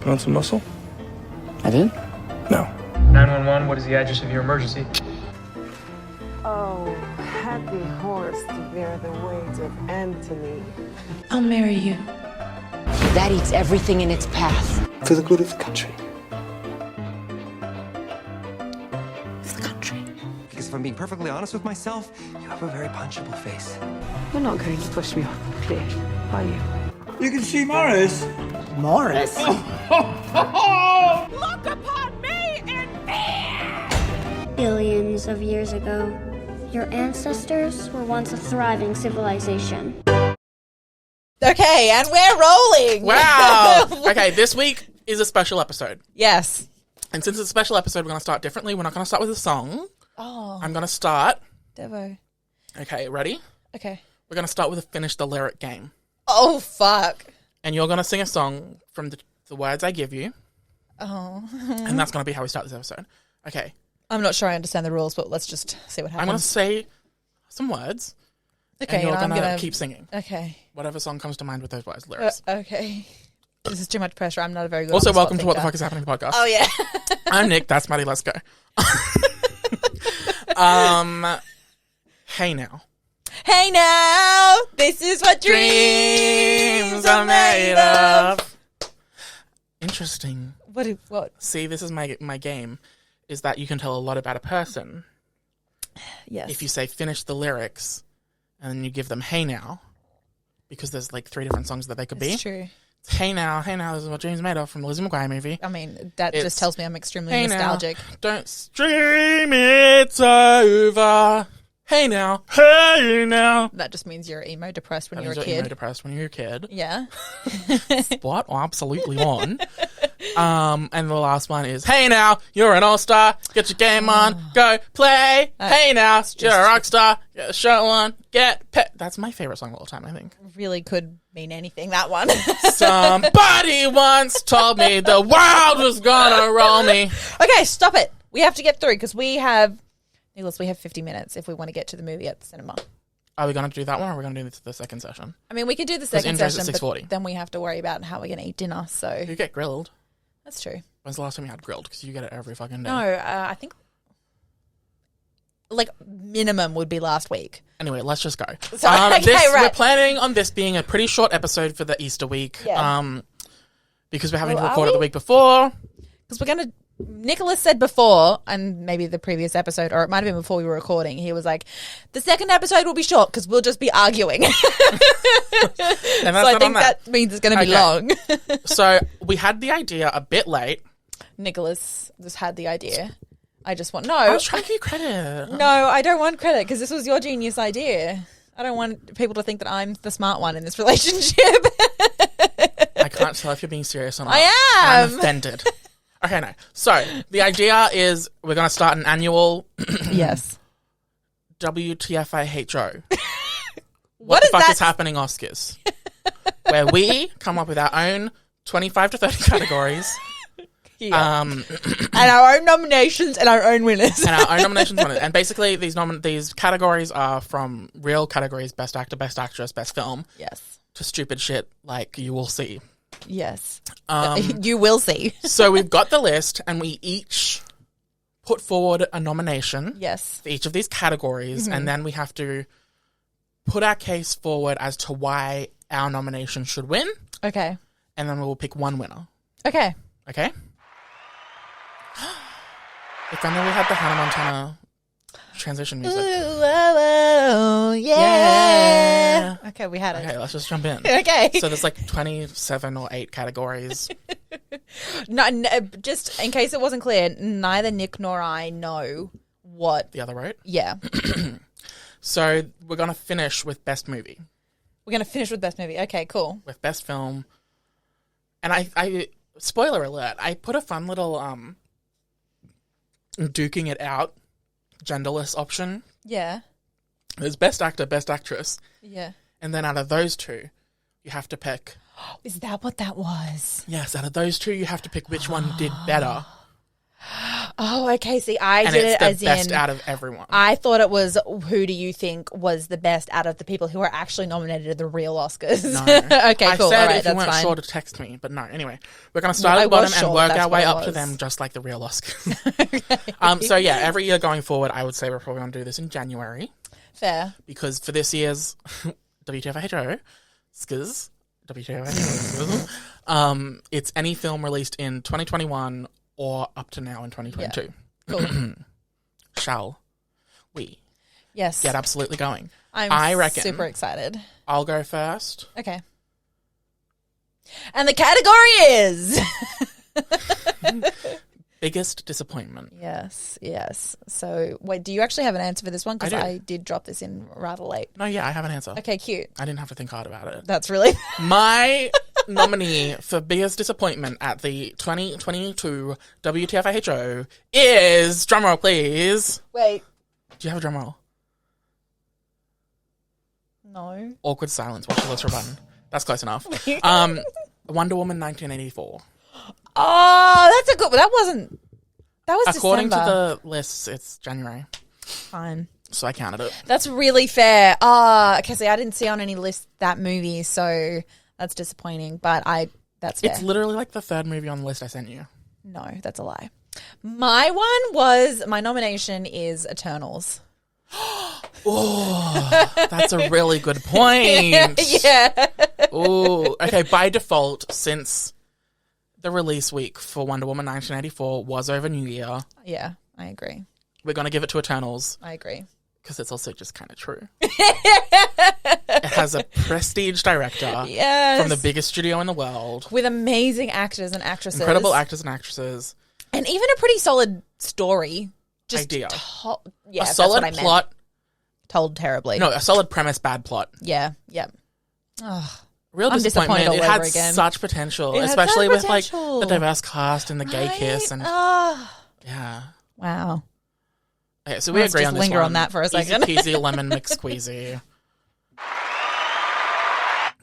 Put on some muscle? I did? No. 911, what is the address of your emergency? Oh, happy horse to bear the weight of Anthony. I'll marry you. That eats everything in its path. For the good of the country. It's the country. Because if I'm being perfectly honest with myself, you have a very punchable face. You're not going to push me off the cliff, are you? You can see Morris. Morris. Look upon me in fear! Billions of years ago, your ancestors were once a thriving civilization. Okay, and we're rolling. Wow. Okay, this week is a special episode. Yes. And since it's a special episode, we're going to start differently. We're not going to start with a song. Oh. I'm going to start. Devo. Okay, ready? Okay. We're going to start with a finish the lyric game. Oh, fuck. And you're going to sing a song from the words I give you. Oh. And that's going to be how we start this episode. Okay. I'm not sure I understand the rules, but let's just see what happens. I'm going to say some words. Okay, and you're I'm going to keep singing. Okay. Whatever song comes to mind with those words, lyrics. Okay. This is too much pressure. I'm not a very good Also, on-the-spot welcome to What the thinker. Fuck is Happening podcast. Oh, yeah. I'm Nick. That's Maddie. Let's go. Hey now. Hey now, this is what dreams are made of. Interesting. What? See, this is my game, is that you can tell a lot about a person Yes. if you say finish the lyrics and then you give them hey now, because there's like 3 different songs that they could be. It's true. It's hey now, this is what dreams are made of from the Lizzie McGuire movie. I mean, that It's, just tells me I'm extremely hey nostalgic. now, don't stream it's over. Hey now, That just means you're emo depressed when you're a You're kid. depressed when you're a kid. Yeah. Spot absolutely on. And the last one is, hey now, you're an all-star, get your game on, go play. Hey now, you're a rock star, get a show on, get pet. That's my favorite song of all time, I think. Really could mean anything, that one. Somebody once told me the world was gonna roll me. Okay, stop it. We have to get through because Nicholas, we have 50 minutes if we want to get to the movie at the cinema. Are we going to do that one or are we going to do the second session? I mean, we could do the second intro's session, at 6:40. but then we have to worry about how we're going to eat dinner, so... You get grilled. That's true. When's the last time you had grilled? Because you get it every fucking day. No, I think... Like, minimum would be last week. Anyway, let's just go. Sorry, okay, right. We're planning on this being a pretty short episode for the Easter week. Yeah. Because we're having to Well, record are it the we? week before. Because we're going to... Nicholas said before, and maybe the previous episode, or it might have been before we were recording, he was like, the second episode will be short because we'll just be arguing. And that's So I not think on that means it's going to be long. So we had the idea a bit late. Nicholas just had the idea. I just want... I No. was trying to give you credit. No, I don't want credit because this was your genius idea. I don't want people to think that I'm the smart one in this relationship. I can't tell if you're being serious or not. I am. I'm offended. Okay, no. So the idea is we're going to start an annual Yes. WTFAHO. What the is fuck that? is happening Oscars? Where we come up with our own 25 to 30 categories. Yeah. And And our own nominations and our own winners. our own nominations on it. And basically these categories are from real categories, best actor, best actress, best film, Yes. to stupid shit like you will see. Yes. You will see. So we've got the list and we each put forward a nomination Yes. for each of these categories, and then we have to put our case forward as to why our nomination should win, Okay. and then we will pick one winner. Okay. Okay? If only we had the Hannah Montana transition music. Yeah. Okay, we had it. Okay, let's just jump in. Okay. So there's like 27 or 8 categories. No, just in case it wasn't clear, neither Nick nor I know what. The other road. Yeah. So we're going to finish with best movie, We're going to finish with best movie. Okay, cool. with best film. And I spoiler alert, I put a fun little duking it out genderless option. Yeah. There's best actor, best actress. Yeah. And then out of those two, you have to pick. Is that what that was? Yes, out of those two, you have to pick which one did better. Oh, okay. See, I And did it's it the as best in. out of everyone. I thought it was who do you think was the best out of the people who are actually nominated at the real Oscars? No. Okay, I cool. said All right, if you that's weren't fine. sure to text me, but no. Anyway, we're going to start I at the bottom was and sure work that's our what way it up to was. them, just like the real Oscars. So yeah, every year going forward, I would say we're probably going to do this in January Fair. because for this year's WTF Skis, WTF it's any film released in 2021 or up to now in 2022. Cool. Shall we Yes. get absolutely going? I reckon super excited. I'll go first. Okay. And the category is Biggest disappointment. yes. So, wait, do you actually have an answer for this one? Because I do. I did drop this in rather late. No, yeah, I have an answer. Okay, cute. I didn't have to think hard about it. That's really My nominee for biggest disappointment at the 2022 WTF is, drumroll please. wait. Do you have a drumroll? No. Awkward silence. Watch the list for a button. That's close enough. Wonder Woman 1984. Oh, that's a good one. That was According December. to the lists, it's January. Fine. So I counted it. That's really fair. Okay, see, I didn't see on any list that movie, so that's disappointing. But that's fair. It's literally like the third movie on the list I sent you. No, that's a lie. My nomination is Eternals. Oh, that's a really good point. Yeah. Oh, okay. By default, since the release week for Wonder Woman 1984 was over New Year, Yeah, I agree. we're going to give it to Eternals I agree. because it's also just kind of true. It has a prestige director Yes. from the biggest studio in the world, With amazing actors and actresses. incredible actors and actresses, And even a pretty solid story. Just idea. Yeah, a that's solid what I meant. plot. Told terribly. No, a solid premise, bad plot. Yeah, yeah. Oh, Real I'm disappointment. disappointed It all had over again. such potential, It had especially such with like potential. the diverse cast and the gay right? kiss and Oh, yeah. wow. Okay, so we Let's agree just on this linger one. on that for a second. Easy peasy lemon mix squeezy.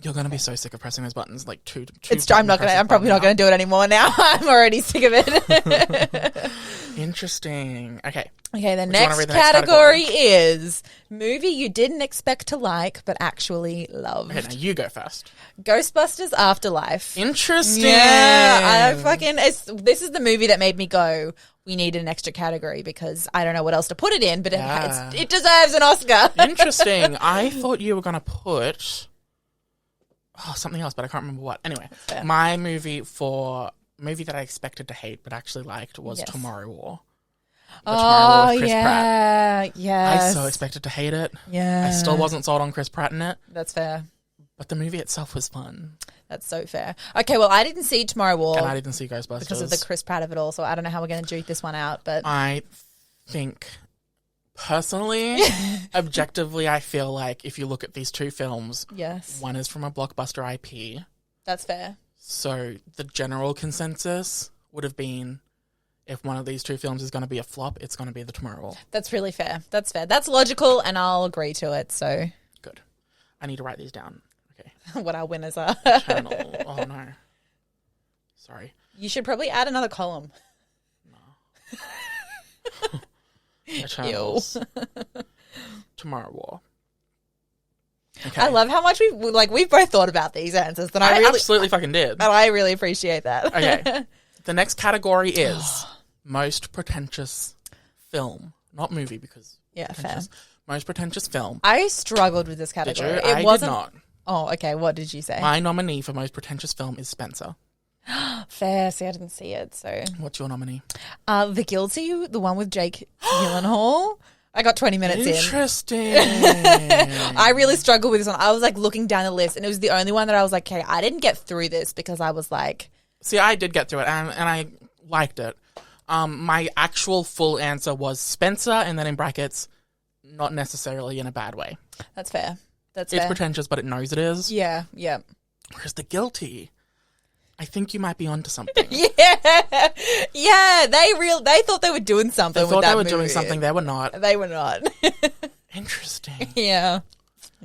You're gonna be so sick of pressing those buttons like two I'm probably not gonna do it anymore now. I'm already sick of it. Interesting. Okay. Okay, the Would you wanna next read the next category is movie you didn't expect to like but actually loved. Okay, now you go first. Ghostbusters Afterlife. Interesting. Yeah, this is the movie that made me go, we need an extra category because I don't know what else to put it in, but Yeah. it deserves an Oscar. Interesting. I thought you were gonna put something else, but I can't remember what. Anyway, my movie that I expected to hate but actually liked was Yes. Tomorrow War. The Tomorrow War with Chris Pratt. yeah. I so expected to hate it. Yeah. I still wasn't sold on Chris Pratt in it, That's fair. but the movie itself was fun. That's so fair. Okay, well, I didn't see Tomorrow War And I didn't see Ghostbusters. because of the Chris Pratt of it all, so I don't know how we're going to duke this one out, but I think, personally, objectively, I feel like if you look at these two films, yes, one is from a blockbuster IP, that's fair. so the general consensus would have been if one of these two films is going to be a flop, it's going to be The Tomorrow War. That's really fair. That's fair. That's logical, and I'll agree to it, so Good. I need to write these down. Okay. what our winners are. Eternal. Oh, no. Sorry. You should probably add another column. Eternals. Tomorrow War. Okay. I love how much we've both thought about these answers, and I absolutely fucking did. and I really appreciate that. Okay. The next category is most pretentious film. Not movie because Yeah, fair. pretentious. Most pretentious film. I struggled with this Did you? category. I It wasn't. did not. Oh, okay. What did you say? My nominee for most pretentious film is Spencer. Fair. See, I didn't see it. So, What's your nominee? The Guilty, the one with Jake Gyllenhaal. I got 20 minutes in. Interesting. I really struggled with this one. I was like looking down the list, and it was the only one that I was like, okay, I didn't get through this because I was like, See, I did get through it, and I liked it. My actual full answer was Spencer, and then in brackets, not necessarily in a bad way. that's fair. That's It's fair. pretentious, but it knows it is. Yeah, yeah. Whereas The Guilty, I think you might be onto something. Yeah. Yeah, they thought they were doing something They with thought that they were movie. doing something. They were not. They were not. Interesting. Yeah.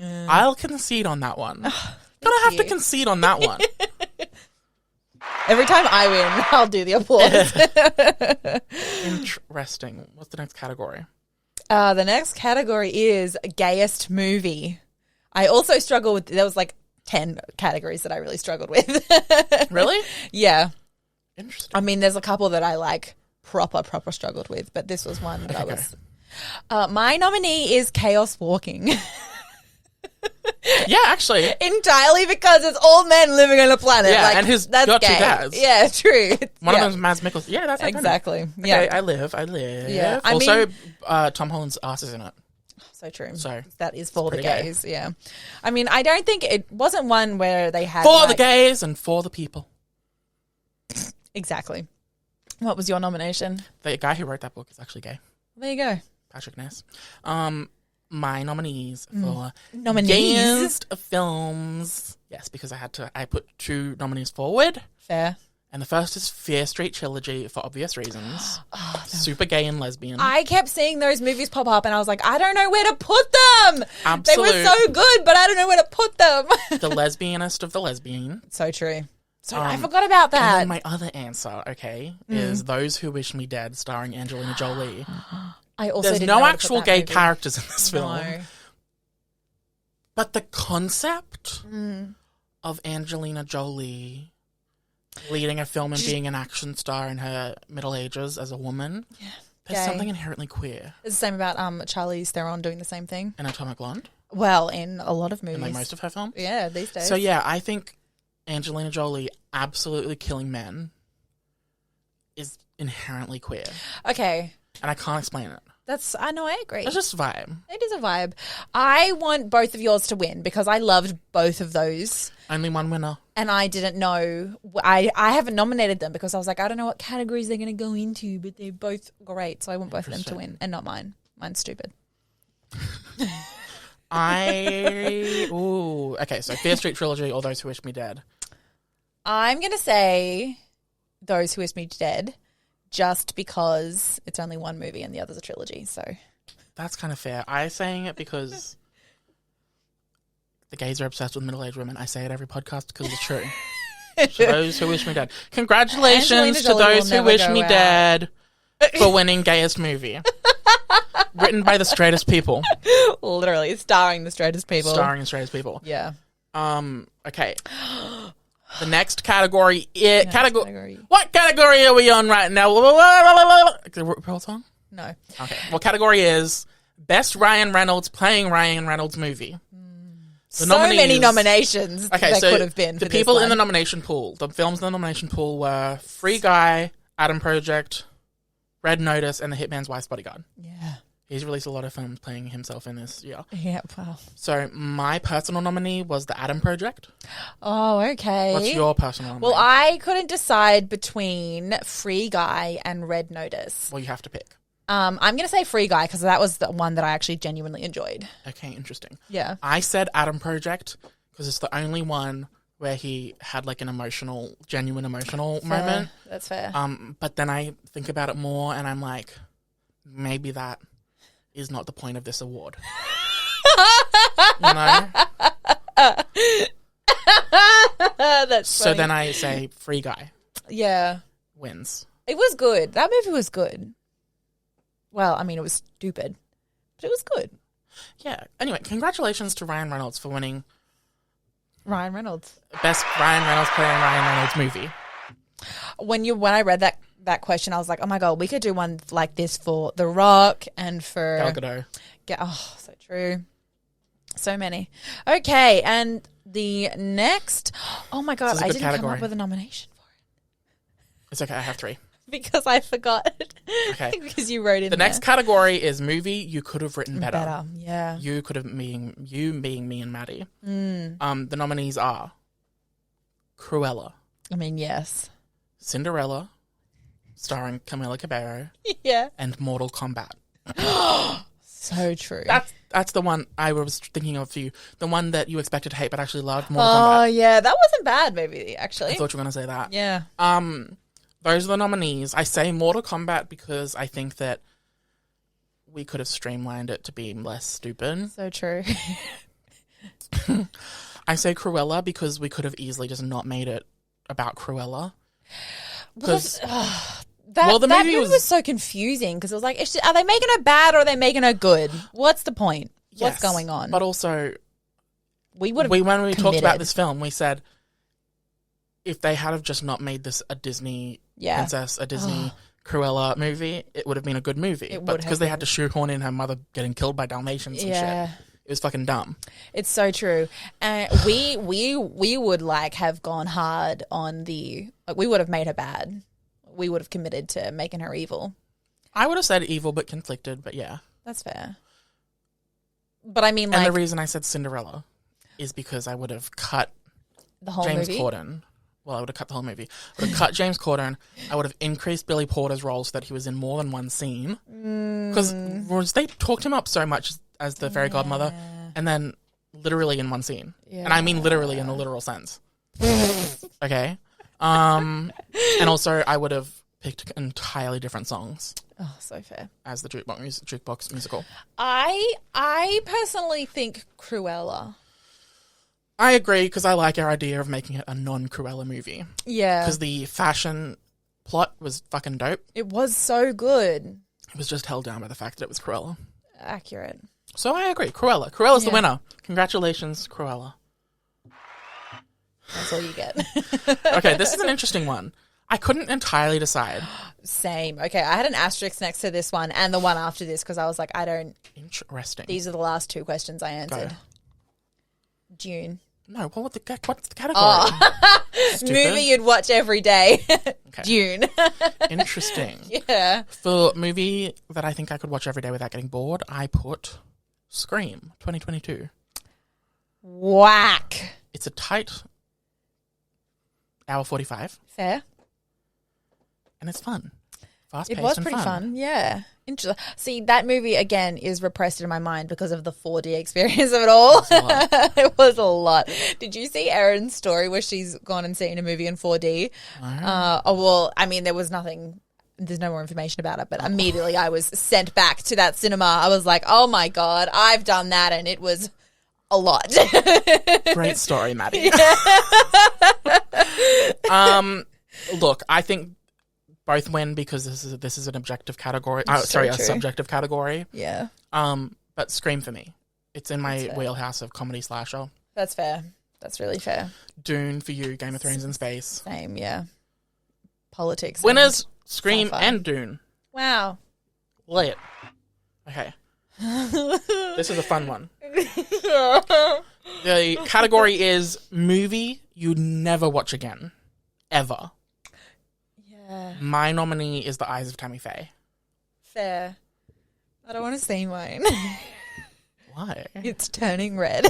I'll concede on that one. Gonna have to concede on that one. Every time I win, I'll do the applause. Interesting. What's the next category? The next category is gayest movie. I also struggle with, there was like 10 categories that I really struggled with. Really? Yeah. Interesting. I mean, there's a couple that I like proper struggled with, but this was one that I was. My nominee is Chaos Walking. Yeah, actually. Entirely because it's all men living on a planet. Yeah, like, and his that's got gay. two dads. Yeah, true. One yeah. of them's Mads Mikkelsen. Yeah, that's iconic. Exactly. Okay, Yeah. I live. Yeah, I Also, mean- Tom Holland's ass is in it. So true. So, that is for the pretty gay. gays. Yeah. I mean, I don't think it wasn't one where they had For the like- gays and for the people. Exactly. What was your nomination? The guy who wrote that book is actually gay. There you go. Patrick Ness. My nominees for Nominees. gayest films. Yes, because I put 2 nominees forward. Fair. And the first is Fear Street Trilogy for obvious reasons. Super gay and lesbian. I kept seeing those movies pop up and I was like, I don't know where to put them. Absolute. They were so good, but I don't know where to put them. The lesbianest of the lesbian. So true. So I forgot about And that. then my other answer, okay, is Those Who Wish Me Dead, starring Angelina Jolie. I also There's didn't no know where to put actual that gay movie. characters in this film. No. But the concept of Angelina Jolie leading a film and being an action star in her middle ages as a woman, there's Gay. something inherently queer. It's the same about Charlize Theron doing the same thing. In Atomic Blonde, Well, in a lot of movies. in like most of her films. Yeah, these days. So yeah, I think Angelina Jolie absolutely killing men is inherently queer. Okay. And I can't explain it. I know, I agree. It's just a vibe. It is a vibe. I want both of yours to win because I loved both of those. Only one winner. And I didn't know. I haven't nominated them because I was like, I don't know what categories they're going to go into, but they're both great. So I want both of them to win and not mine. Mine's stupid. Okay, so Fear Street Trilogy or Those Who Wish Me Dead. I'm going to say Those Who Wish Me Dead just because it's only one movie and the other's a trilogy. So That's kind of fair. I'm saying it because the gays are obsessed with middle-aged women. I say it every podcast because it's true. So Those Who Wish Me Dead. Congratulations Angelina to Jolie Those will Who never Wish go Me out. Dead for winning gayest movie. Written by the straightest people. literally starring the straightest people. Starring the straightest people. Yeah. Okay. The next category is... category. What category are we on right now? The RuPaul song? No. Okay. What category is Best Ryan Reynolds playing Ryan Reynolds movie? The So many nominations Okay, there so could have been the for people this in the one. nomination pool, the films in the nomination pool were Free Guy, Adam Project, Red Notice, and The Hitman's Wife's Bodyguard. Yeah. He's released a lot of films playing himself in this year. Yeah, wow. So my personal nominee was The Adam Project. Oh, okay. What's your personal nominee? Well, I couldn't decide between Free Guy and Red Notice. Well, you have to pick. I'm going to say Free Guy because that was the one that I actually genuinely enjoyed. Okay, interesting. Yeah. I said Adam Project because it's the only one where he had like an genuine emotional moment. That's fair. But then I think about it more and I'm like, maybe that is not the point of this award. You know? That's So funny. then I say Free Guy Yeah. wins. It was good. That movie was good. Well, I mean, it was stupid, but it was good. Yeah. Anyway, congratulations to Ryan Reynolds for winning Ryan Reynolds. Best Ryan Reynolds playing Ryan Reynolds movie. When I read that question, I was like, oh my God, we could do one like this for The Rock and for Gal Gadot. Oh, so true. So many. Okay, and the next. Oh my God, This is a I good didn't come category. up with a nomination for It's okay, I have 3. it because I forgot. Okay. Because you wrote in The there. next category is movie you could have written better. Yeah. You could have being me and Maddie. The nominees are Cruella, I mean, yes. Cinderella, starring Camila Cabello, Yeah. and Mortal Kombat. So true. That's the one I was thinking of for you. The one that you expected to hate but actually loved, Mortal Oh Kombat. yeah, that wasn't bad movie actually. I thought you were going to say that. Yeah. Those are the nominees. I say Mortal Kombat because I think that we could have streamlined it to be less stupid. So true. I say Cruella because we could have easily just not made it about Cruella. Well, the that movie movie was was so confusing because it was like, are they making her bad or are they making her good? What's the point? What's yes, going on? But also, when we talked about this film, we said if they had have just not made this a Disney princess, a Disney Cruella movie, it would have been a good movie. But because they had to shoehorn in her mother getting killed by Dalmatians and shit, it was fucking dumb. It's so true. And we would like have gone hard on we would have made her bad. We would have committed to making her evil. I would have said evil but conflicted, but yeah. That's fair. But I mean, like, and the reason I said Cinderella is because I would have cut the whole James movie. Corden. Well, I would have cut the whole movie. I would have cut James Corden. I would have increased Billy Porter's role so that he was in more than one scene. Because they talked him up so much as the fairy godmother, and then literally in one scene. And I mean literally in the literal sense. Okay? And also, I would have picked entirely different songs. Oh, so fair. As the jukebox musical. I personally think Cruella. I agree, because I like our idea of making it a non-Cruella movie. Yeah. Because the fashion plot was fucking dope. It was so good. It was just held down by the fact that it was Cruella. Accurate. So I agree. Cruella. Cruella's the winner. Congratulations, Cruella. That's all you get. Okay, this is an interesting one. I couldn't entirely decide. Same. Okay, I had an asterisk next to this one and the one after this because I was like, I don't... Interesting. These are the last two questions I answered. Go. June. No, what's the category? Movie you'd watch every day. Okay. June. Interesting. Yeah. For movie that I think I could watch every day without getting bored, I put Scream 2022. Whack. It's a tight hour 45. Fair. And it's fun. Fast-paced It was and pretty fun. fun. Yeah. Interesting. See, that movie, again, is repressed in my mind because of the 4D experience of it all. It was a lot. Did you see Erin's story where she's gone and seen a movie in 4D? Well, I mean, there was nothing... There's no more information about it, but immediately I was sent back to that cinema. I was like, oh my God, I've done that, and it was a lot. Great story, Maddie. Look, I think both win because this is an objective category. A subjective category. Yeah. But Scream for me. It's in my wheelhouse of comedy slasher. That's fair. That's really fair. Dune for you, Game of Thrones in space. Same, yeah. Politics. Winners, Scream sci-fi. and Dune. Wow. Lay it. Okay. This is a fun one. The category is movie you'd never watch again. Ever. Yeah. My nominee is The Eyes of Tammy Faye. Fair. I don't want to see mine. Why? It's turning red.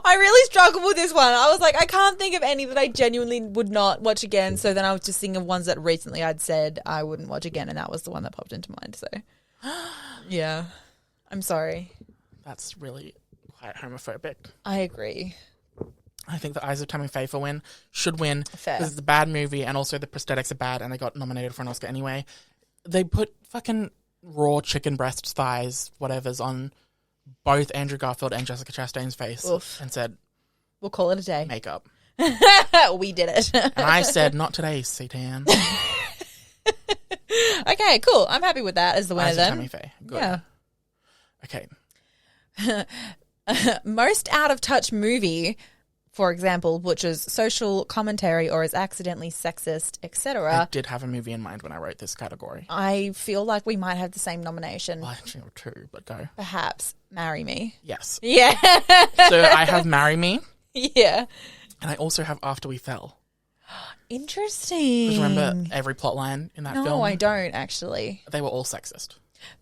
I really struggled with this one. I was like, I can't think of any that I genuinely would not watch again. So then I was just thinking of ones that recently I'd said I wouldn't watch again, and that was the one that popped into mind. So, yeah. I'm sorry. That's really quite homophobic. I agree. I think The Eyes of Tammy Faye should win. Fair. Because it's a bad movie, and also the prosthetics are bad, and they got nominated for an Oscar anyway. They put fucking raw chicken breast thighs, whatever's, on both Andrew Garfield and Jessica Chastain's face. Oof. And said, We'll call it a day. makeup. We did it. And I said, not today, Satan. Okay, cool. I'm happy with that as the winner Eyes of then. Tammy Faye. Good. Yeah. Okay. Most out of touch movie, for example, which is social commentary or is accidentally sexist, I etc. did have a movie in mind when I wrote this category. I feel like we might have the same nomination. Well, actually, or two, but go. Perhaps Marry Me. Yes. Yeah. So I have Marry Me, Yeah. and I also have After We Fell. Interesting. Because remember every plot line in that film? No, I don't actually. They were all sexist.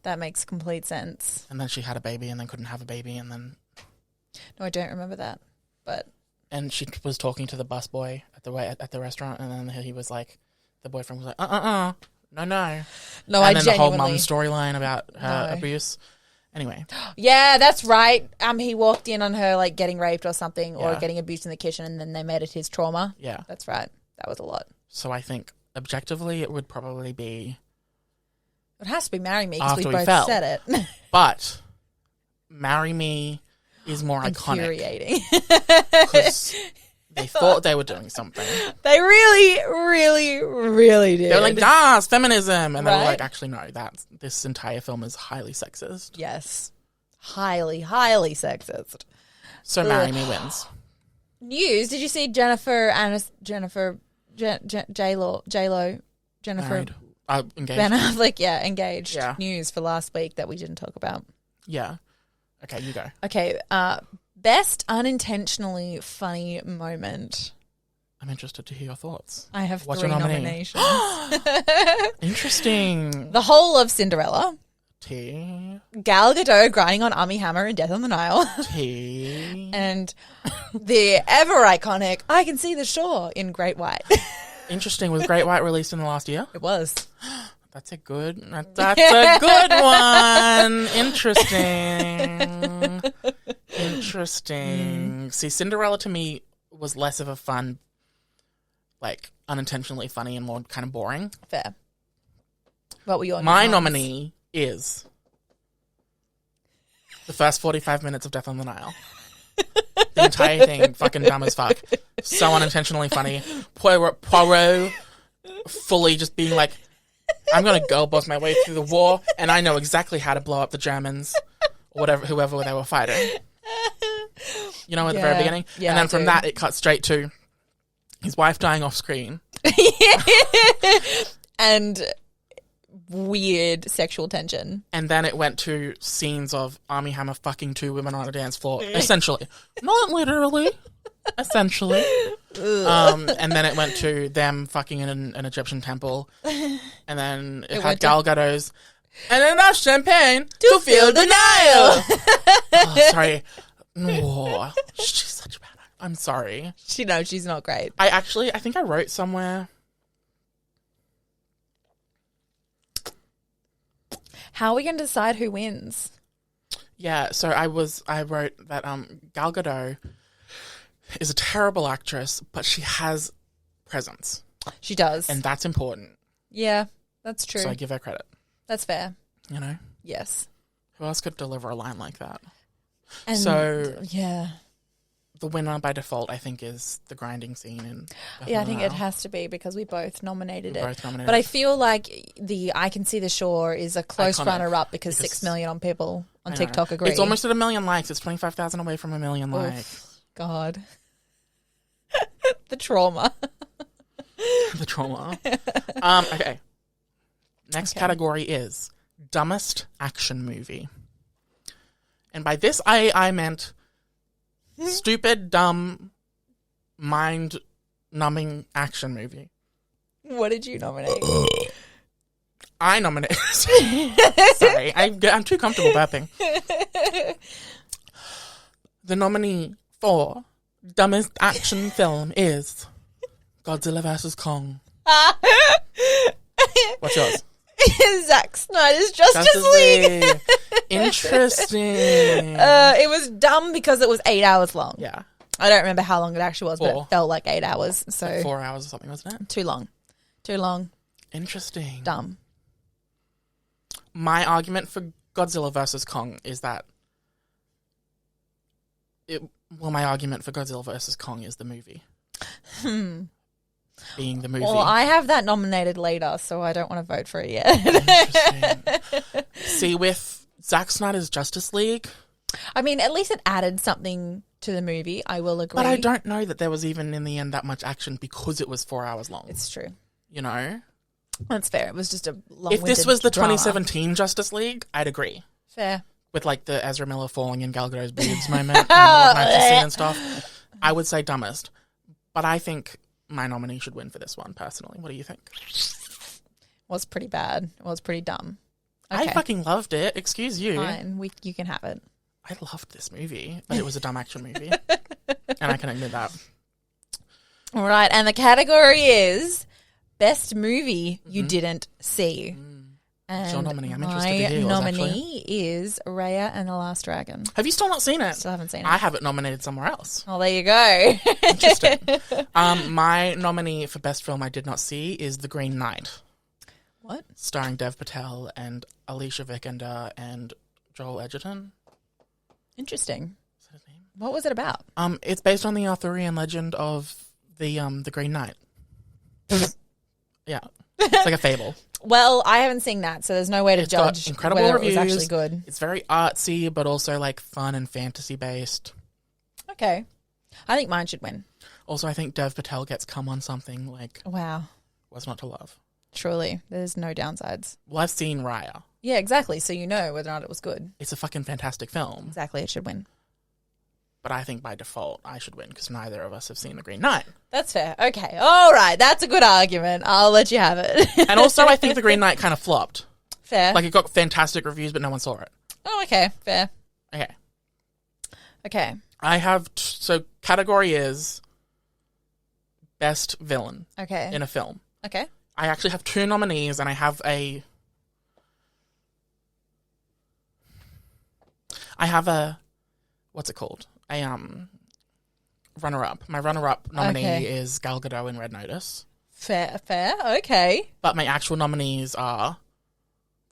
That makes complete sense. And then she had a baby and then couldn't have a baby, and then... No, I don't remember that. But And she was talking to the busboy at the restaurant, and then he was like... The boyfriend was like, no. no, And I then the whole mum genuinely. storyline about her No. abuse. Anyway. Yeah, that's right. He walked in on her like getting raped or something, or Yeah. getting abused in the kitchen, and then they made it his trauma. Yeah. That's right. That was a lot. So I think, objectively, it would probably be... It has to be Marry Me because we After We both Fell. said it. But Marry Me is more iconic. Infuriating. Because They thought they were doing something. They really, really, really did. They were like, yes, feminism. And they were Right? like, actually, no, this entire film is highly sexist. Yes. Highly, highly sexist. So Marry Me wins. News, did you see J-Lo, Jennifer Married. Engaged. Ben Affleck, engaged. Yeah. News for last week that we didn't talk about. Yeah. Okay, you go. Okay, best unintentionally funny moment. I'm interested to hear your thoughts. I have What's 3 your nominee? nominations. Interesting. The whole of Cinderella. T. Gal Gadot grinding on Armie Hammer in Death on the Nile. T. And the ever iconic I Can See the Shore in Great White. Interesting. Was Great White released in the last year? It was. That's a good one. Interesting. Interesting. See, Cinderella to me was less of a fun, like, unintentionally funny and more kind of boring. Fair. What were your My noms? nominee is the first 45 minutes of Death on the Nile. The entire thing fucking dumb as fuck. So unintentionally funny. Poirot fully just being like, I'm going to girl boss my way through the war and I know exactly how to blow up the Germans or whoever they were fighting. You know, at the very beginning? Yeah, and then I from do. that, it cuts straight to his wife dying off screen. And weird sexual tension. And then it went to scenes of Armie Hammer fucking 2 women on a dance floor, essentially. Not literally, essentially. And then it went to them fucking in an Egyptian temple. And then it had went Gal Gadot's, and enough champagne to fill the Nile. Oh, sorry. Oh, she's such a bad actor. I'm sorry. She's not great. I think I wrote somewhere. How are we going to decide who wins? Yeah, so I wrote that Gal Gadot is a terrible actress, but she has presence. She does. And that's important. Yeah, that's true. So I give her credit. That's fair. You know? Yes. Who else could deliver a line like that? And So yeah. The winner by default, I think, is the grinding scene in Yeah, I think it has to be because we both nominated it. Both nominated. But I feel like the I Can See the Shore is a close Iconic, runner-up because 6 million on people on TikTok agree. It's almost at 1 million likes. It's 25,000 away from 1 million likes. God. The trauma. The trauma. Okay. Next category is dumbest action movie. And by this, I meant stupid, dumb, mind-numbing action movie. What did you nominate? I nominated. Sorry, I'm too comfortable burping. The nominee for dumbest action film is Godzilla vs. Kong. What's yours? Zack Snyder's Justice League. Interesting. It was dumb because it was 8 hours long. Yeah. I don't remember how long it actually was, but 4. it felt like 8 hours. So 4 hours or something, wasn't it? Too long. Too long. Interesting. Dumb. My argument for Godzilla vs. Kong is that my argument for Godzilla vs. Kong is the movie. Being the movie. Well, I have that nominated later, so I don't want to vote for it yet. Interesting. See, with Zack Snyder's Justice League, I mean, at least it added something to the movie. I will agree. but I don't know that there was even in the end that much action because it was 4 hours long. It's true. You know? That's fair. It was just a long. If this was the 2017 Justice League, I'd agree. Fair. With like the Ezra Miller falling in Gal Gadot's boobs moment and all the nice scene and stuff, I would say dumbest. But I think my nominee should win for this one, personally. What do you think? Was pretty bad. It was pretty dumb. Okay. I fucking loved it. Excuse you. Fine. You can have it. I loved this movie, but it was a dumb action movie. And I can admit that. All right. And the category is Best Movie You Didn't See. And your nominee? I'm interested to hear yours, my nominee is Raya and the Last Dragon. Have you still not seen it? Still haven't seen it. I have it nominated somewhere else. Oh, there you go. Interesting. My nominee for best film I did not see is The Green Knight. What? Starring Dev Patel and Alicia Vikander and Joel Edgerton. Interesting. Is that his name? What was it about? It's based on the Arthurian legend of the Green Knight. Yeah. It's like a fable. Well, I haven't seen that, so there's no way to It's got judge incredible whether reviews. it was actually good. It's very artsy, but also like fun and fantasy based. Okay. I think mine should win. Also, I think Dev Patel gets come on something like Wow. What's Not to Love. Truly. There's no downsides. Well, I've seen Raya. Yeah, exactly. So you know whether or not it was good. It's a fucking fantastic film. Exactly. It should win. But I think by default I should win because neither of us have seen The Green Knight. That's fair. Okay. All right. That's a good argument. I'll let you have it. And also, I think The Green Knight kind of flopped. Fair. Like, it got fantastic reviews, but no one saw it. Oh, okay. Fair. Okay. Okay. I have... so, category is Best Villain Okay. in a film. Okay. I actually have 2 nominees, and I have a... what's it called? A runner-up. My runner-up nominee is Gal Gadot in Red Notice. Fair. Okay. But my actual nominees are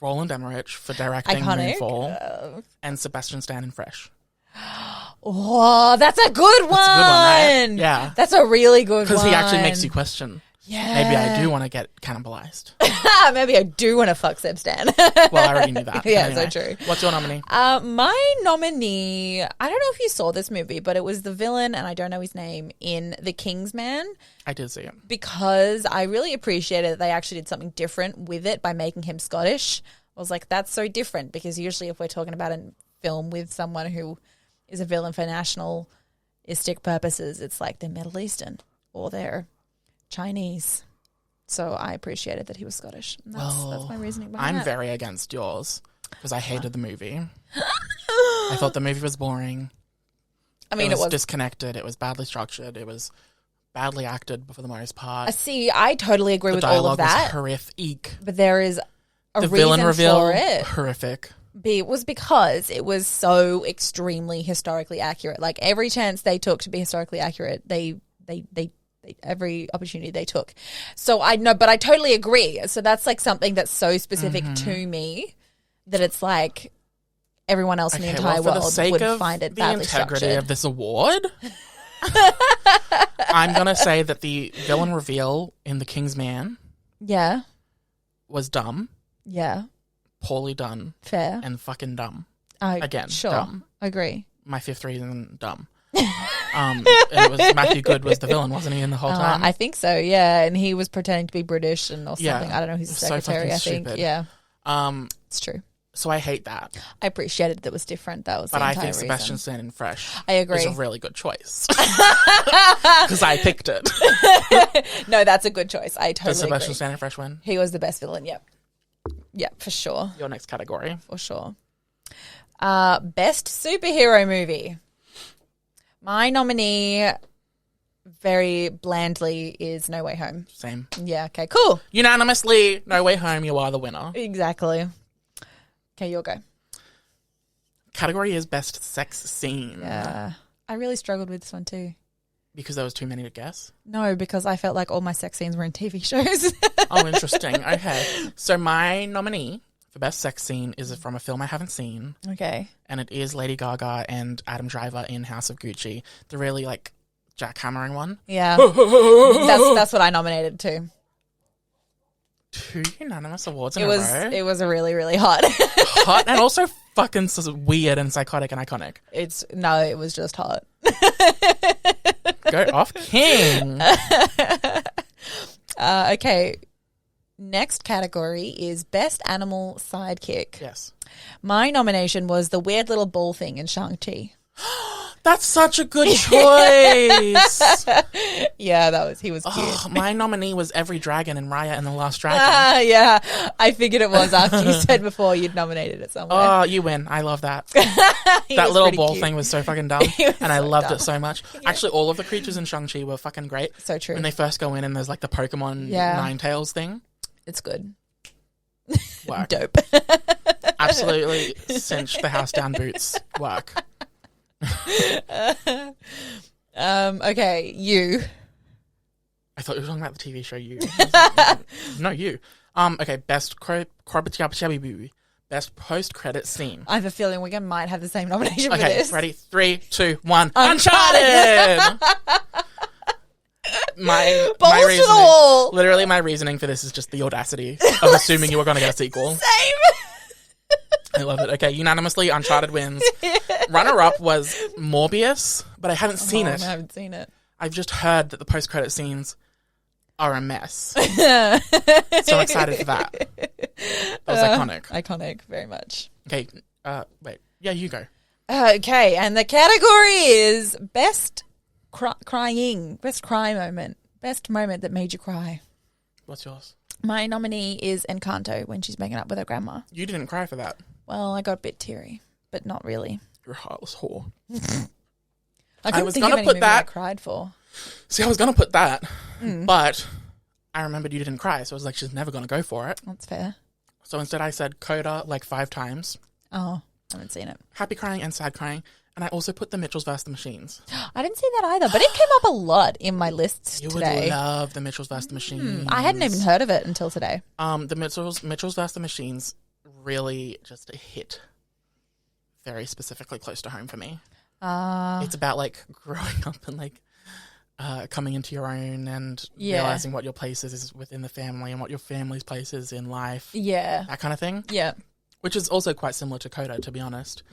Roland Emmerich for directing Iconic. Moonfall and Sebastian Stan in Fresh. Oh, that's a good one. That's a good one, right? Yeah. That's a really good one. Because he actually makes you question. Yeah. Maybe I do want to get cannibalized. Maybe I do want to fuck Seb Stan. Well, I already knew that. Yeah, Anyway, so true. What's your nominee? My nominee, I don't know if you saw this movie, but it was the villain, and I don't know his name, in The Kingsman, I did see it. because I really appreciated that they actually did something different with it by making him Scottish. I was like, that's so different, because usually if we're talking about a film with someone who is a villain for nationalistic purposes, it's like they're Middle Eastern or they're Chinese. So I appreciated that he was Scottish. And that's my reasoning behind I'm that. very against yours because I hated the movie. I thought the movie was boring. I mean, it was disconnected. It was badly structured. It was badly acted for the most part. See, I totally agree The with all of dialogue was that. horrific. But there is a The reason villain reveal, for it. horrific. It was because it was so extremely historically accurate. Like every chance they took to be historically accurate, they every opportunity they took. So I know, but I totally agree. So that's like something that's so specific to me that it's like everyone else in the entire for the world sake would of find it the badly integrity structured. of this award, I'm gonna say that the villain reveal in The King's Man Yeah, was dumb, yeah, poorly done, fair. and fucking dumb. Again, sure, dumb. agree. My 5th reason, dumb. And it was Matthew Good was the villain, wasn't he, in the whole time? I think so, yeah. And he was pretending to be British and or Yeah. something. I don't know. He's a So secretary, fucking I think. stupid. Yeah, Um, it's true. so I hate that. I appreciated that it was different. That was But the I entire think Sebastian reason. Stan in Fresh I agree. is a really good choice. Because I picked it. No, that's a good choice. I Does totally Sebastian agree. Stan in Fresh win? He was the best villain. Yep. Yep, for sure. Your next category. For sure. Best superhero movie. My nominee, very blandly, is No Way Home. Same. Yeah, okay, cool. Unanimously, No Way Home, you are the winner. Exactly. Okay, you'll go. Category is Best Sex Scene. Yeah. I really struggled with this one too. Because there was too many to guess. No, because I felt like all my sex scenes were in TV shows. Oh, interesting. Okay. So my nominee for Best Sex Scene is from a film I haven't seen. Okay. And it is Lady Gaga and Adam Driver in House of Gucci. The really, like, jackhammering one. Yeah. that's what I nominated too. 2 unanimous awards in It a was row. it was a really, really hot. Hot and also fucking weird and psychotic and iconic. It was just hot. Go off, King. Okay. Next category is Best Animal Sidekick. Yes. My nomination was the weird little ball thing in Shang-Chi. That's such a good choice. Yeah, he was cute. Oh, my nominee was Every Dragon in Raya and the Last Dragon. Yeah, I figured it was after you said before you'd nominated it somewhere. Oh, you win. I love that. He That was little pretty ball cute. thing was so fucking dumb. was And I so loved dumb. it so much. Actually, all of the creatures in Shang-Chi were fucking great. So true. When they first go in and there's like the Pokemon Ninetales thing. It's good. Work. Dope. Absolutely cinched the house down boots. Work. Okay, you. I thought you were talking about the TV show You. No, You. Okay, best best post-credit scene. I have a feeling we might have the same nomination for Okay, this. ready? 3, 2, 1. Uncharted! my Balls to the reasoning, wall. literally my reasoning for this is just the audacity of assuming you were going to get a sequel. Same. I love it. Okay, unanimously, Uncharted wins. Runner-up was Morbius, but I haven't seen it. I haven't seen it. I've just heard that the post-credit scenes are a mess. So I'm excited for that. That was iconic. Iconic, very much. Okay, wait. Yeah, you go. Okay, and the category is best crying, best cry moment, best moment that made you cry. What's yours? My nominee is Encanto when she's making up with her grandma. You didn't cry for that. Well, I got a bit teary, but not really. You're a heartless whore. I couldn't was think of gonna any put movie that- I cried for. See, I was going to put that, but I remembered you didn't cry, so I was like, she's never going to go for it. That's fair. So instead I said Coda like 5 times. Oh, I haven't seen it. Happy crying and sad crying. And I also put The Mitchells vs. the Machines. I didn't see that either, but it came up a lot in my lists You today. would love The Mitchells vs. the Machines. I hadn't even heard of it until today. The Mitchells vs. the Machines really just hit very specifically close to home for me. It's about like growing up and like coming into your own and realizing what your place is within the family and what your family's place is in life. Yeah. That kind of thing. Yeah. Which is also quite similar to Coda, to be honest.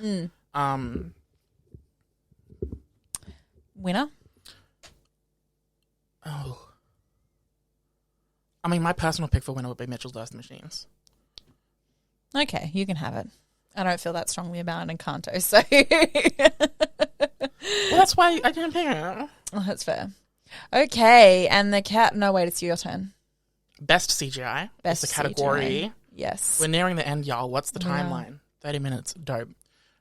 Winner? Oh. I mean, my personal pick for winner would be Mitchell's vs. the Machines. Okay, you can have it. I don't feel that strongly about Encanto, so... Well, that's why I didn't pick it. Oh, that's fair. Okay, and the cat... No, wait, it's your turn. Best CGI Best is the category. CGI. Yes. We're nearing the end, y'all. What's the timeline? 30 minutes. Dope.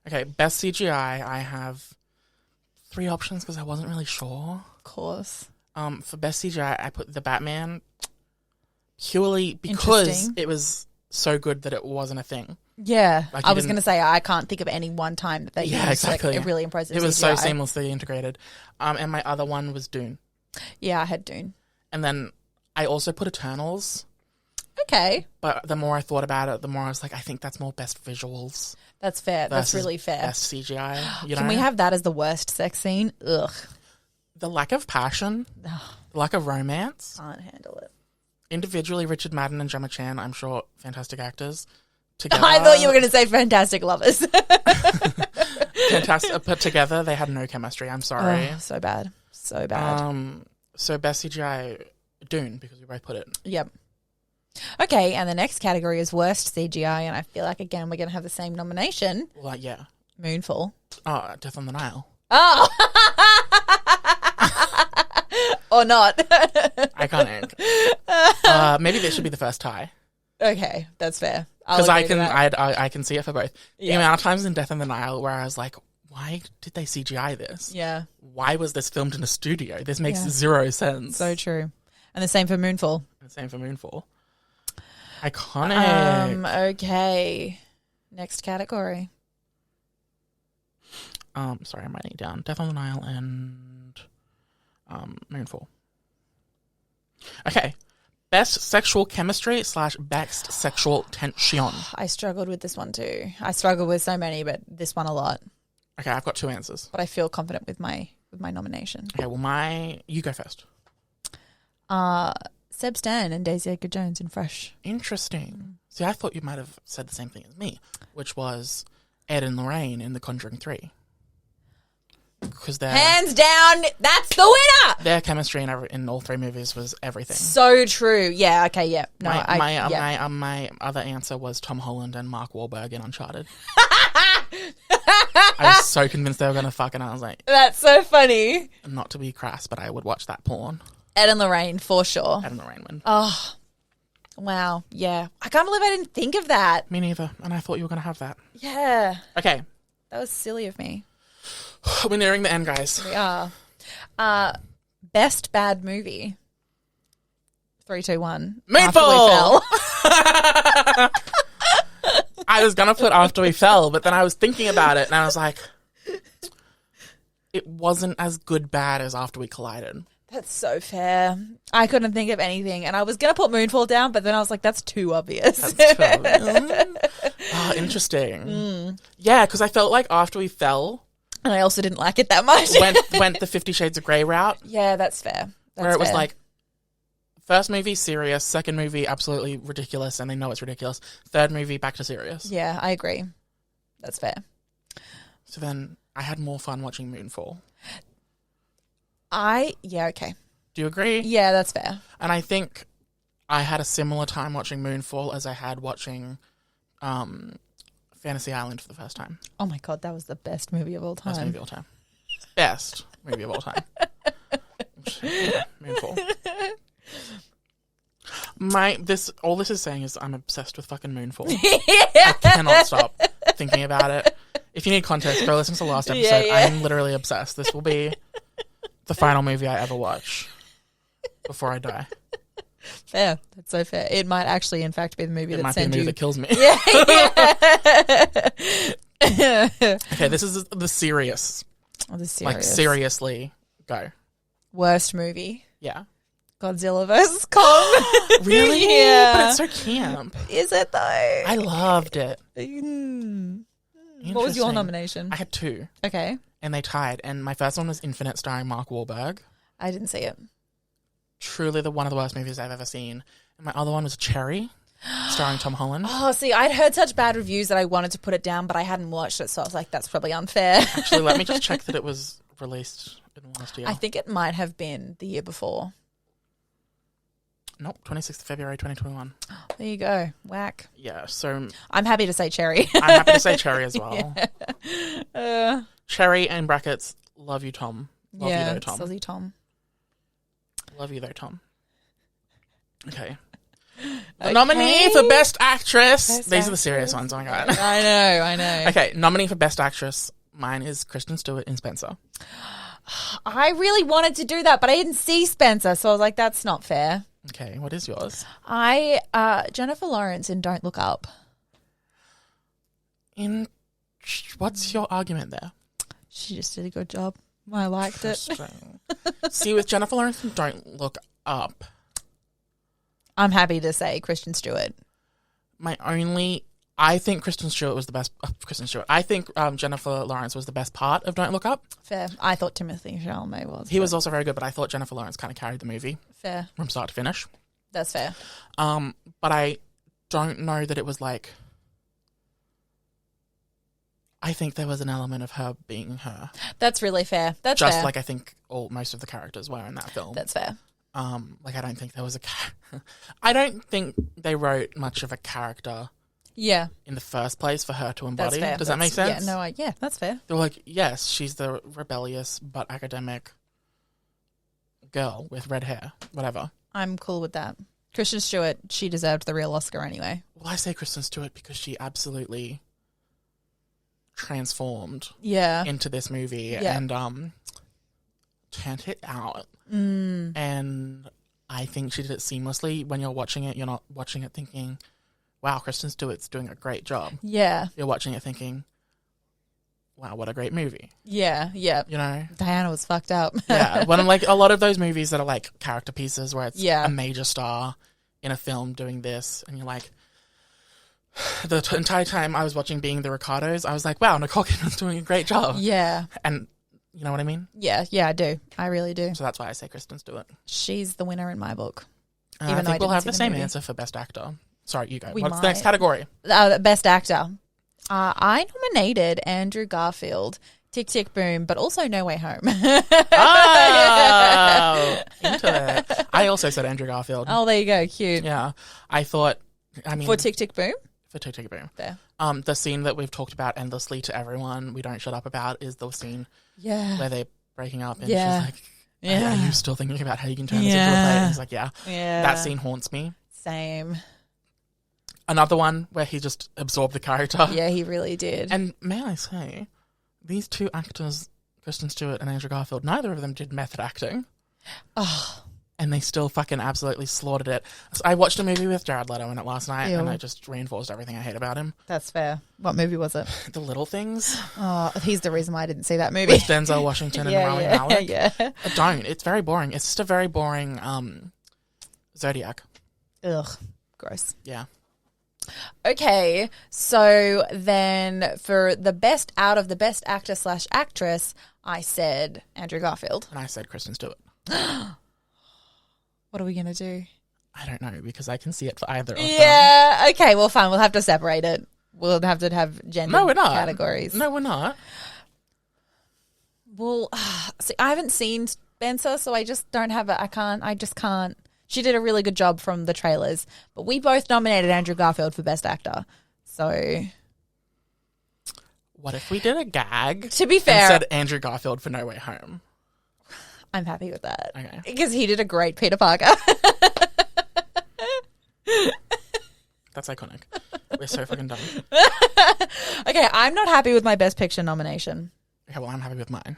Okay, best CGI, I have 3 options because I wasn't really sure. Of course. For best CGI, I put the Batman purely because it was so good that it wasn't a thing. Yeah. Like, I was going to say, I can't think of any one time that they used exactly. like, a really impressive It was CGI. so seamlessly integrated. And my other one was Dune. Yeah, I had Dune. And then I also put Eternals. Okay. But the more I thought about it, the more I was like, I think that's more best visuals. That's fair. That's versus really fair. Best CGI. You Can know? we have that as the worst sex scene? Ugh. The lack of passion, the lack of romance. Can't handle it. Individually, Richard Madden and Gemma Chan, I'm sure, fantastic actors. Together, I thought you were going to say fantastic lovers. fantastic, but together they had no chemistry. I'm sorry. Oh, so bad. So bad. So best CGI, Dune, because we both put it. Yep. Okay, and the next category is worst CGI, and I feel like, again, we're going to have the same nomination. Well, yeah. Moonfall. Oh, Death on the Nile. Oh! Or not. Iconic. Maybe this should be the first tie. Okay, that's fair. Because I can see it for both. Yeah. The amount of times in Death on the Nile where I was like, why did they CGI this? Yeah. Why was this filmed in a studio? This makes zero sense. So true. And the same for Moonfall. And the same for Moonfall. Iconic. Okay. Next category. Sorry, I'm writing it down. Death on the Nile and Moonfall. Okay. Best sexual chemistry / best sexual tension. I struggled with this one too. I struggled with so many, but this one a lot. Okay, I've got 2 answers. But I feel confident with my nomination. Okay, well you go first. Seb Stan and Daisy Edgar Jones in Fresh. Interesting. See, I thought you might have said the same thing as me, which was Ed and Lorraine in The Conjuring 3. Because hands down, that's the winner. Their chemistry in all 3 movies was everything. So true. Yeah. Okay. Yeah. No. My other answer was Tom Holland and Mark Wahlberg in Uncharted. I was so convinced they were going to fuck, and I was like, that's so funny. not to be crass, but I would watch that porn. Ed and Lorraine for sure. Ed and Lorraine win. Oh, wow. Yeah. I can't believe I didn't think of that. Me neither, and I thought you were going to have that. Yeah. Okay. That was silly of me. We're nearing the end, guys. We are. Best bad movie. 3, 2, 1. Moonfall! I was going to put After We Fell, but then I was thinking about it, and I was like, it wasn't as good bad as After We Collided. That's so fair. I couldn't think of anything, and I was going to put Moonfall down, but then I was like, that's too obvious. That's too obvious. Oh, interesting. Yeah, because I felt like after we fell, and I also didn't like it that much. went the 50 Shades of Grey route. Yeah, that's fair. Where it was like, first movie, serious. Second movie, absolutely ridiculous, and they know it's ridiculous. Third movie, back to serious. Yeah, I agree. That's fair. So then I had more fun watching Moonfall. Yeah, okay. Do you agree? Yeah, that's fair. And I think I had a similar time watching Moonfall as I had watching Fantasy Island for the first time. Oh my God, that was the best movie of all time. Best movie of all time. Best movie of all time. Moonfall. All this is saying is I'm obsessed with fucking Moonfall. I cannot stop thinking about it. If you need context, go listen to the last episode. Yeah. I'm literally obsessed. This will be the final movie I ever watch before I die. Fair. That's so fair. It might actually, in fact, be the movie It that might be the sends movie you. that kills me. Yeah. Okay, this is the serious. Oh, the serious. Like, seriously, go. Worst movie. Yeah. Godzilla vs. Kong. Really? Yeah. But it's so camp. Is it though? I loved it. What was your Interesting. nomination? I had 2, Okay. and they tied. And my first one was Infinite, starring Mark Wahlberg. I didn't see it. Truly one of the worst movies I've ever seen. And my other one was Cherry, starring Tom Holland. Oh, see, I'd heard such bad reviews that I wanted to put it down, but I hadn't watched it, so I was like, that's probably unfair. Actually, let me just check that it was released in the last year. I think it might have been the year before. Nope, 26th of February 2021. There you go. Whack. Yeah, so I'm happy to say Cherry. I'm happy to say Cherry as well. Yeah. Cherry in brackets, love you, Tom. Love you though, Tom. Saucy Tom. Love you though, Tom. Okay. The nominee for Best Actress. These are the serious ones. Oh my God. I know. Okay, nominee for Best Actress. Mine is Kristen Stewart in Spencer. I really wanted to do that, but I didn't see Spencer, so I was like, that's not fair. Okay, what is yours? Jennifer Lawrence in Don't Look Up. What's your argument there? She just did a good job. I liked it. See, with Jennifer Lawrence in Don't Look Up, I'm happy to say Kristen Stewart. I think Kristen Stewart was the best. Kristen Stewart. I think Jennifer Lawrence was the best part of Don't Look Up. Fair. I thought Timothée Chalamet was. He was also very good, but I thought Jennifer Lawrence kind of carried the movie Fair. from start to finish. That's fair. But I don't know that it was like. I think there was an element of her being her. That's really fair. That's just fair. like I think most of the characters were in that film. That's fair. Like I don't think there was I don't think they wrote much of a character. Yeah. In the first place for her to embody. That's fair. Does that make sense? Yeah, that's fair. They were like, yes, she's the rebellious but academic girl with red hair, whatever. I'm cool with that. Kristen Stewart, she deserved the real Oscar anyway. Well, I say Kristen Stewart because she absolutely transformed into this movie and turned it out. And I think she did it seamlessly. When you're watching it, you're not watching it thinking, wow, Kristen Stewart's doing a great job. Yeah. You're watching it thinking, wow, what a great movie. Yeah. You know? Diana was fucked up. Yeah. When I'm like a lot of those movies that are like character pieces where it's Yeah. a major star in a film doing this and you're like, the entire time I was watching Being the Ricardos, I was like, wow, Nicole Kidman's doing a great job. Yeah. And you know what I mean? Yeah, I do. I really do. So that's why I say Kristen Stewart. She's the winner in my book. I think we'll have the same movie. answer for Best Actor. Sorry, you go. We What's might. the next category? Best Actor. I nominated Andrew Garfield, Tick Tick Boom, but also No Way Home. Oh, into it. I also said Andrew Garfield. Oh, there you go. Cute. Yeah. I thought, I mean. For Tick Tick Boom? For Tick Tick Boom. There. The scene that we've talked about endlessly to everyone, we don't shut up about, is the scene Yeah. where they're breaking up and Yeah. she's like, Yeah. are you still thinking about how you can turn this into a play? And he's like, yeah. Yeah. That scene haunts me. Same. Another one where he just absorbed the character. Yeah, he really did. And may I say, these two actors, Kristen Stewart and Andrew Garfield, neither of them did method acting. Oh. and they still fucking absolutely slaughtered it. So I watched a movie with Jared Leto in it last night, Ew. and I just reinforced everything I hate about him. That's fair. What movie was it? The Little Things. Oh, he's the reason why I didn't see that movie. With Denzel Washington and Rami Malek. Yeah. Don't. It's very boring. It's just a very boring Zodiac. Ugh, gross. Yeah. Okay, so then for the best out of the best actor / actress, I said Andrew Garfield. And I said Kristen Stewart. What are we going to do? I don't know, because I can see it for either of them. Yeah, okay, well, fine. We'll have to separate it. We'll have to have gender No, we're not. categories. No, we're not. Well, see, I haven't seen Spencer, so I just don't have it. I just can't. She did a really good job from the trailers, but we both nominated Andrew Garfield for Best Actor. So, What if we did a gag? to be fair, And said Andrew Garfield for No Way Home. I'm happy with that. Okay. Because he did a great Peter Parker. That's iconic. We're so fucking dumb. Okay, I'm not happy with my Best Picture nomination. Okay, well, I'm happy with mine.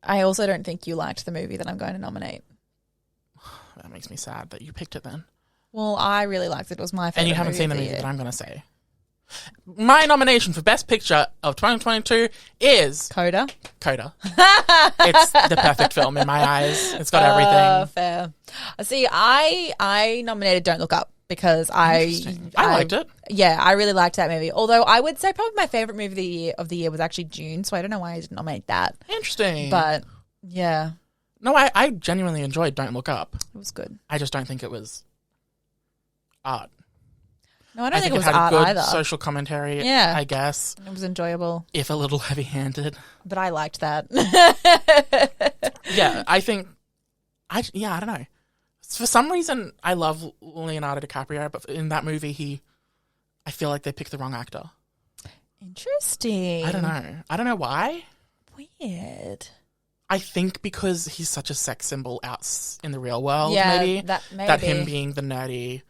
I also don't think you liked the movie that I'm going to nominate. That makes me sad that you picked it then. Well, I really liked it. It was my favorite. And you haven't movie seen the of movie year. that I'm going to say. My nomination for Best Picture of 2022 is Coda. Coda. It's the perfect film in my eyes. It's got everything. Fair. See, I nominated Don't Look Up because Interesting. I liked it. Yeah, I really liked that movie. Although I would say probably my favorite movie of the year was actually June, so I don't know why I didn't nominate that. Interesting. But yeah, No, I genuinely enjoyed Don't Look Up. it was good. I just don't think it was art. No, I don't think it was had art a good either. social commentary, Yeah. I guess, It was enjoyable, if a little heavy-handed. but I liked that. Yeah, I think... I don't know. For some reason, I love Leonardo DiCaprio, but in that movie, I feel like they picked the wrong actor. Interesting. I don't know why. Weird. I think because he's such a sex symbol out in the real world, Yeah, maybe. that him maybe. being the nerdy...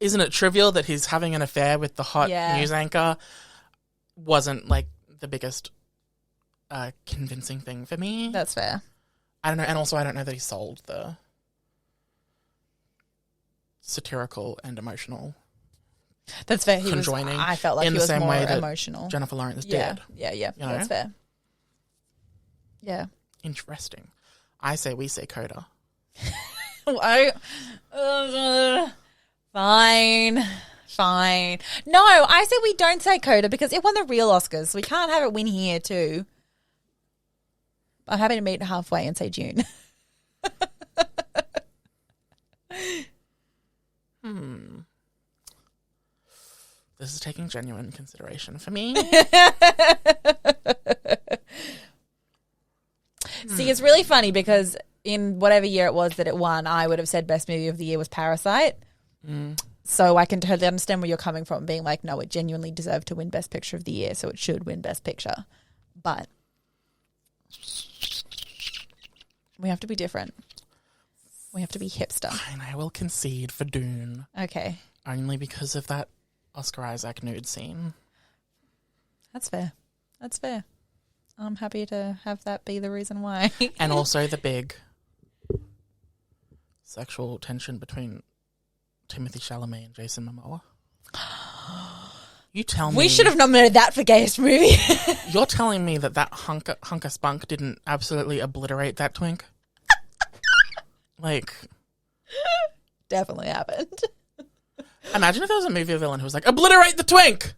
Isn't it trivial that he's having an affair with the hot news anchor wasn't, like, the biggest convincing thing for me? That's fair. I don't know. And also, I don't know that he sold the satirical and emotional That's fair. He conjoining I felt like in he the was same more way that emotional. Jennifer Lawrence Yeah, did. yeah. You know? That's fair. Yeah. Interesting. I say we say Coda. Fine. No, I say we don't say Coda because it won the real Oscars. So we can't have it win here too. I'm happy to meet halfway and say June. This is taking genuine consideration for me. See, it's really funny because in whatever year it was that it won, I would have said best movie of the year was Parasite. So I can totally understand where you're coming from, being like, no, it genuinely deserved to win best picture of the year, so it should win best picture. But we have to be different. We have to be hipster. And I will concede for Dune. Okay. Only because of that Oscar Isaac nude scene. That's fair. I'm happy to have that be the reason why. And also the big sexual tension between Timothée Chalamet and Jason Momoa. You tell me... We should have nominated that for gayest movie. You're telling me that hunker spunk didn't absolutely obliterate that twink? Like... Definitely happened. Imagine if there was a movie villain who was like, obliterate the twink!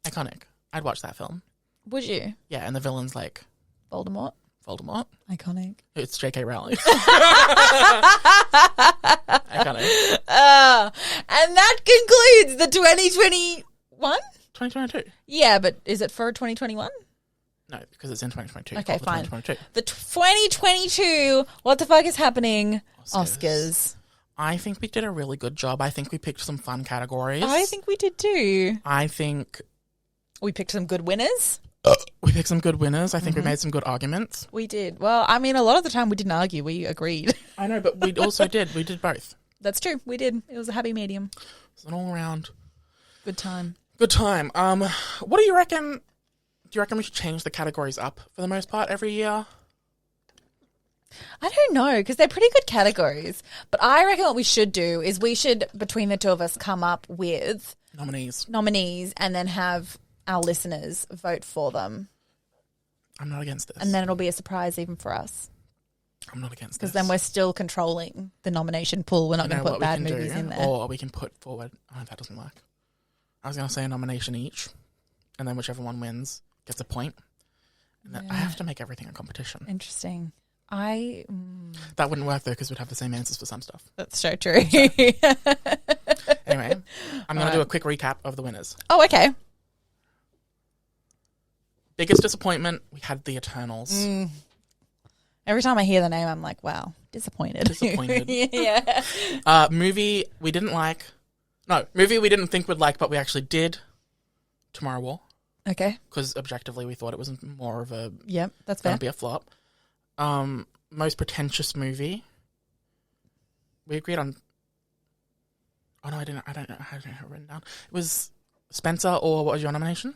Iconic. I'd watch that film. Would you? Yeah, and the villain's like... Voldemort. Iconic. It's J.K. Rowling. Iconic. And that concludes the 2021? 2022. Yeah, but is it for 2021? No, because it's in 2022. Okay, for fine. 2022. The 2022, what the fuck is happening? Oscars. I think we did a really good job. I think we picked some fun categories. I think we did too. I think We picked some good winners. we picked some good winners. I think we made some good arguments. We did. Well, I mean, a lot of the time we didn't argue. We agreed. I know, but we also did. We did both. That's true. We did. It was a happy medium. It's an all-around Good time. good time. What do you reckon? Do you reckon we should change the categories up for the most part every year? I don't know, because they're pretty good categories. But I reckon what we should do is we should, between the two of us, come up with nominees and then have our listeners vote for them. I'm not against this. And then it'll be a surprise even for us. I'm not against this. Because then we're still controlling the nomination pool. We're not going to put bad movies in there. Or we can put forward... Oh, that doesn't work. I was going to say a nomination each, and then whichever one wins gets a point. And then I have to make everything a competition. Interesting. That wouldn't work, though, because we'd have the same answers for some stuff. That's so true. Anyway, I'm going to do a quick recap of the winners. Oh, okay. Biggest disappointment, we had The Eternals. Every time I hear the name, I'm like, wow, disappointed. Yeah. Movie we didn't like. No, movie we didn't think we'd like, but we actually did. Tomorrow War. Okay. Because objectively, we thought it was more of a... Yep, that's fair. Going to be a flop. Most pretentious movie. We agreed on... Oh, no, I don't know. I don't have it written down. It was Spencer, or what was your nomination?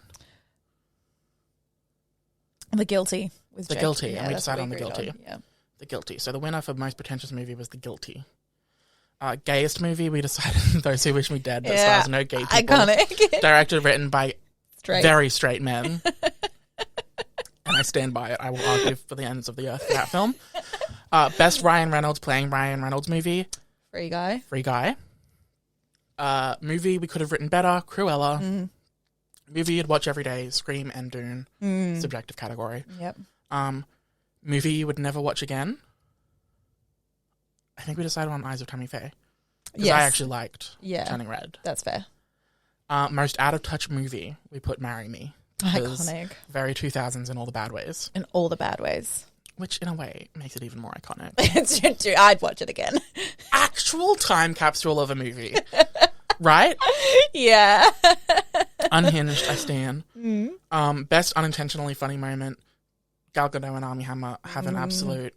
The Guilty. The Guilty, and we decided on The agreed Guilty. on, yeah. The Guilty. So the winner for most pretentious movie was The Guilty. Gayest movie, we decided Those Who Wish Me Dead, that stars no gay people. Iconic. Directed, written by very straight men. And I stand by it. I will argue for the ends of the earth for that film. Best Ryan Reynolds playing Ryan Reynolds movie. Free Guy. Movie we could have written better, Cruella. Movie you'd watch every day, Scream and Dune. Subjective category. Yep. Movie you would never watch again. I think we decided on Eyes of Tammy Faye. Because I actually liked Turning Red. That's fair. Most out of touch movie, we put Marry Me. Iconic. Very 2000s in all the bad ways. In all the bad ways. Which, in a way, makes it even more iconic. It's true. I'd watch it again. Actual time capsule of a movie. Right? Yeah. Unhinged, I stand. Best unintentionally funny moment. Gal Gadot and Armie Hammer have an absolute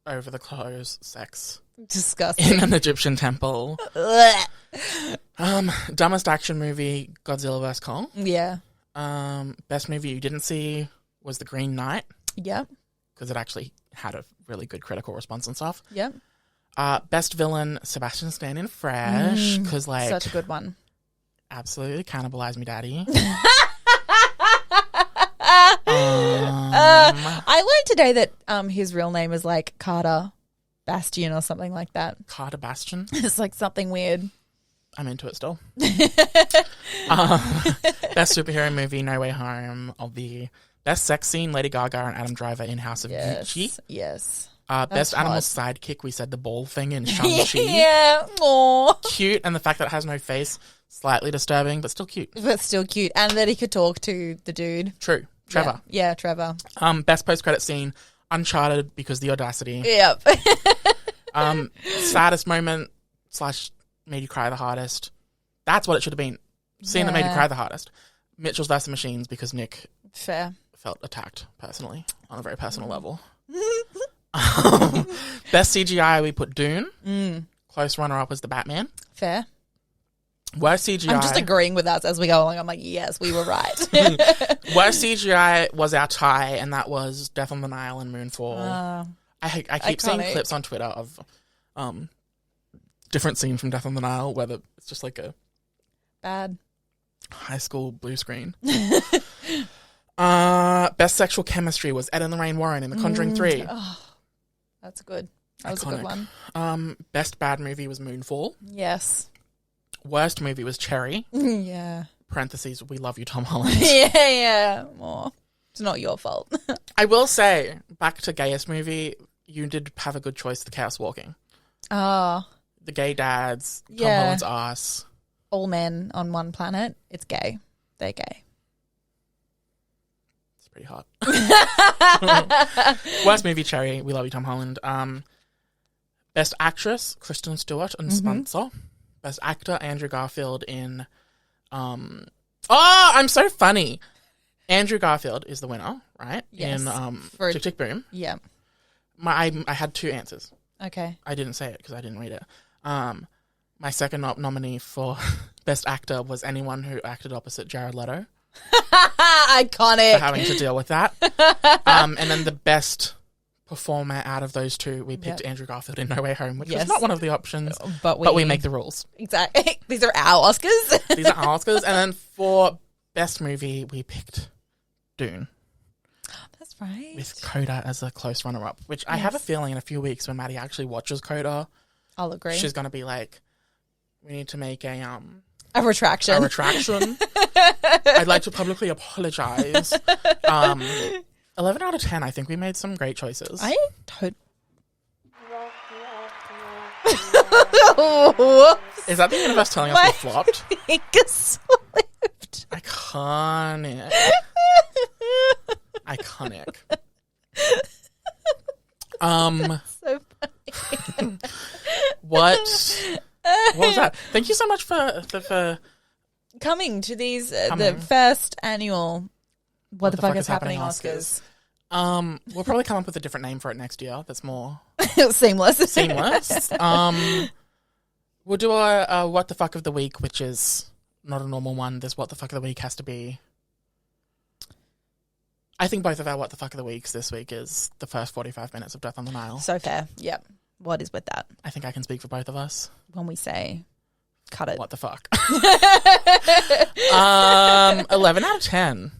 over-the-clothes sex. Disgusting. In an Egyptian temple. Dumbest action movie, Godzilla vs. Kong. Yeah. Best movie you didn't see was The Green Knight. Yep. Because it actually had a really good critical response and stuff. Yep. Best villain, Sebastian Stan in Fresh. Because, such a good one. Absolutely cannibalized me, daddy. I learned today that his real name is like Carter Bastion or something like that. Carter Bastion? It's like something weird. I'm into it still. Best superhero movie, No Way Home. Best sex scene, Lady Gaga and Adam Driver in House of Gucci. Yes. Best hot. animal sidekick, we said the ball thing in Shang-Chi. Yeah. Aww. Cute, and the fact that it has no face, slightly disturbing, but still cute. But still cute. And that he could talk to the dude. True. Trevor. Yeah, Trevor. Best post-credit scene, Uncharted, because the audacity. Yep. Saddest moment / made you cry the hardest. That's what it should have been. Scene that made you cry the hardest. Mitchell's vs. Machines, because Nick felt attacked personally on a very personal level. Best CGI, we put Dune. Close runner-up was The Batman. Fair. Worst CGI... I'm just agreeing with us as we go along. I'm like, yes, we were right. Worst CGI was our tie, and that was Death on the Nile and Moonfall. I keep seeing clips on Twitter of different scenes from Death on the Nile, whether it's just like a... Bad. High school blue screen. Best sexual chemistry was Ed and Lorraine Warren in The Conjuring 3. Oh, that's good. That was Iconic. a good one. Best bad movie was Moonfall. Yes. Worst movie was Cherry. Yeah. Parentheses, we love you, Tom Holland. Yeah. More. It's not your fault. I will say, back to gayest movie, you did have a good choice, The Chaos Walking. Oh. The gay dads, Tom Holland's ass. All men on one planet. It's gay. They're gay. It's pretty hot. Worst movie, Cherry. We love you, Tom Holland. Best actress, Kristen Stewart and Spencer. Best actor, Andrew Garfield in... Oh, I'm so funny. Andrew Garfield is the winner, right? Yes. In For Tick Tick Boom. Yeah. I had two answers. Okay. I didn't say it because I didn't read it. My second nominee for Best Actor was anyone who acted opposite Jared Leto. Iconic. For having to deal with that. And then the best performer out of those two, we picked Andrew Garfield in No Way Home, which was Yes. not one of the options, But we make the rules. Exactly. These are our Oscars. These are our Oscars. And then for Best Movie, we picked Dune That's right. with Coda as a close runner-up, which I have a feeling in a few weeks when Maddie actually watches Coda, I'll agree. she's going to be like, we need to make a retraction. A retraction. I'd like to publicly apologize. 11 out of 10. I think we made some great choices. I don't. Whoops. Is that the universe telling us we flopped? Finger slipped. Iconic. Iconic. So funny. What was that? Thank you so much for Coming to these, Coming. the first annual What the fuck is happening Oscars. We'll probably come up with a different name for it next year. That's more Seamless. seamless. We'll do a what the fuck of the week, which is not a normal one. This what the fuck of the week has to be. I think both of our what the fuck of the weeks this week is the first 45 minutes of Death on the Nile. So fair. Yep. What is with that? I think I can speak for both of us. When we say cut it. What the fuck? 11 out of 10.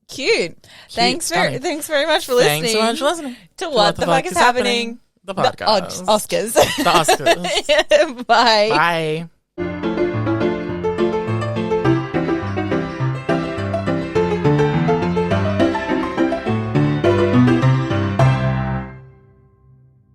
Cute. Thanks very much for listening. Thanks so much for listening To What the Fuck is Happening. The podcast. Oscars. The Oscars. Bye. Bye.